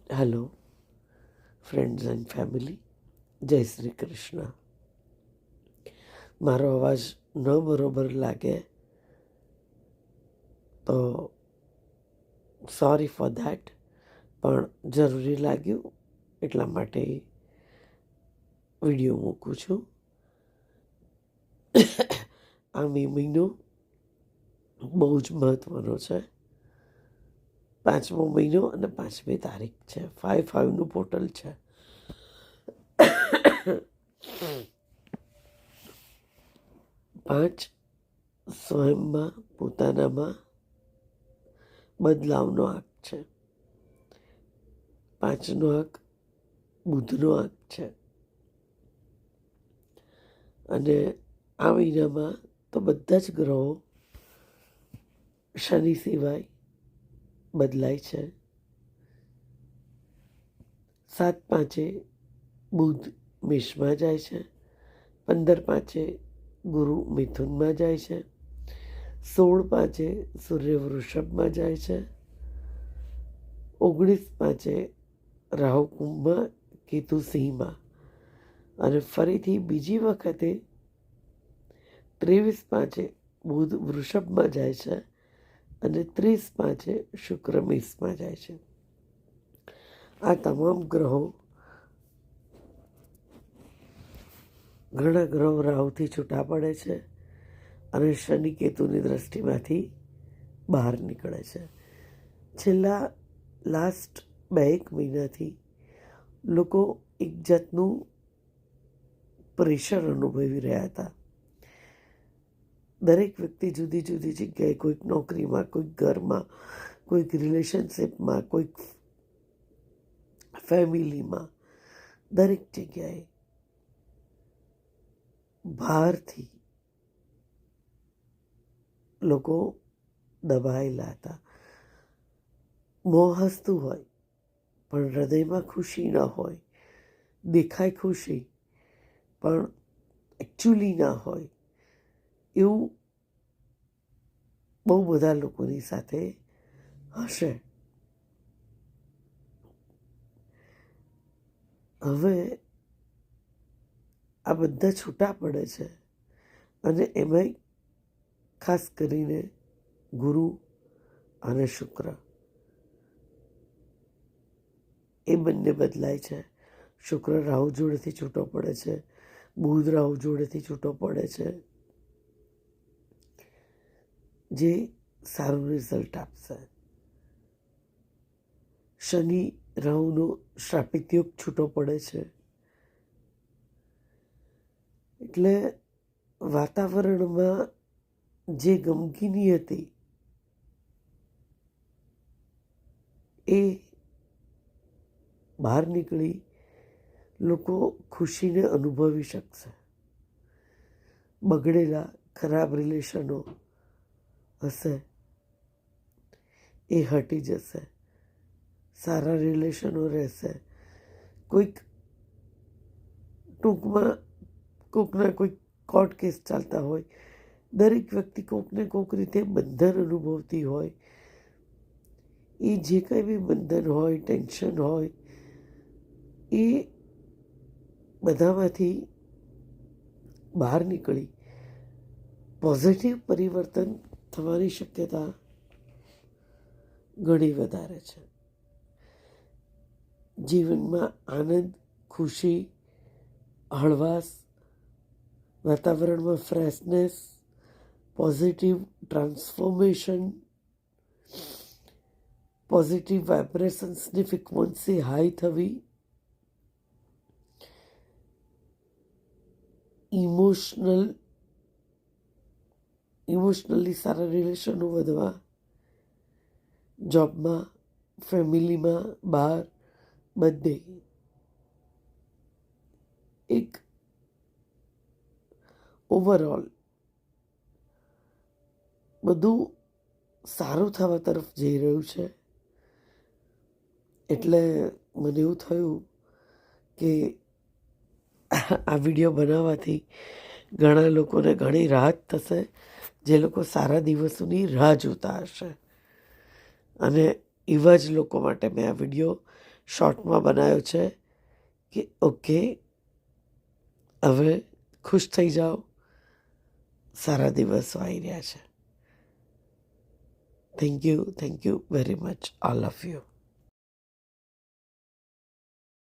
Hello friends and family, જય શ્રી કૃષ્ણ. મારો અવાજ ન બરોબર લાગે તો સોરી ફોર ધેટ, પણ જરૂરી લાગ્યું એટલા માટે વિડીયો મૂકું છું. આ મે મહિનો બહુ જ મહત્ત્વનો છે. 5મો મહિનો અને 5મી તારીખ છે. 5/5નું પોર્ટલ છે. 5 સ્વયંમાં પોતાનામાં બદલાવનો આંક છે. 5નો આંક બુધનો આંક છે. અને આ મહિનામાં તો બધા જ ગ્રહો શનિ સિવાય બદલાય છે. 7/5 બુધ મેષમાં જાય છે. 15/5 ગુરુ મિથુનમાં જાય છે. 16/5 સૂર્ય વૃષભમાં જાય છે. 19/5 રાહુ કુંભમાં, કેતુ સિંહમાં, અને ફરીથી બીજી વખતે 23/5 બુધ વૃષભમાં જાય છે અને 30/5 શુક્ર મેષમાં જાય છે. આ તમામ ગ્રહો, ઘણા ગ્રહો રાહુથી છૂટા પડે છે અને શનિ કેતુની દ્રષ્ટિમાંથી બહાર નીકળે છે. છેલ્લા લાસ્ટ 2-1 મહિનાથી લોકો એક જાતનું પ્રેશર અનુભવી રહ્યા હતા. દરેક વ્યક્તિ જુદી જુદી જગ્યાએ, કોઈક નોકરીમાં, કોઈક ઘરમાં, કોઈક રિલેશનશિપમાં, કોઈક ફેમિલીમાં, દરેક જગ્યાએ બહારથી લોકો દબાયેલા હતા. મોં હસતું હોય પણ હૃદયમાં ખુશી ન હોય, દેખાય ખુશી પણ એકચ્યુઅલી ના હોય, એવું બહુ બધા લોકોની સાથે હશે. હવે આ બધા છૂટા પડે છે અને એમાંય ખાસ કરીને ગુરુ અને શુક્ર, એ બંને બદલાય છે. શુક્ર રાહુ જોડેથી છૂટો પડે છે. બુધ રાહુ જોડેથી છૂટો પડે છે, જે સારું રિઝલ્ટ આપશે. શનિ રાહુનો શ્રાપિત યોગ છૂટો પડે છે. એટલે વાતાવરણમાં જે ગમગીની હતી એ બહાર નીકળી લોકો ખુશીને અનુભવી શકશે. બગડેલા ખરાબ રિલેશનો હશે એ હટી જશે. સારા રિલેશનો રહેશે. કોઈક ટૂંકમાં કોઈકના કોઈક કોર્ટ કેસ ચાલતા હોય, દરેક વ્યક્તિ કોઈકને કોઈક રીતે બંધન અનુભવતી હોય. એ જે કંઈ બી બંધન હોય, ટેન્શન હોય, એ બધામાંથી બહાર નીકળી પોઝિટિવ પરિવર્તન થવાની શક્યતા ઘણી વધારે છે. જીવનમાં આનંદ, ખુશી, હળવાશ, વાતાવરણમાં ફ્રેશનેસ, પોઝિટિવ ટ્રાન્સફોર્મેશન, પોઝિટિવ વાઇબ્રેશન્સની ફ્રિકવન્સી હાઈ થવી, ઇમોશનલી સારા રિલેશનો વધવા, જોબમાં, ફેમિલીમાં, બહાર, બધે એક ઓવરઓલ બધું સારું થવા તરફ જઈ રહ્યું છે. એટલે મને એવું થયું કે આ વિડીયો બનાવવાથી ઘણા લોકોને ઘણી રાહત થશે, જે લોકો સારા દિવસોની રાહ જોતા હશે. અને એવા જ લોકો માટે મેં આ વિડીયો શોર્ટમાં બનાવ્યો છે કે ઓકે, હવે ખુશ થઈ જાઓ, સારા દિવસો આવી રહ્યા છે. Thank you very much all of you.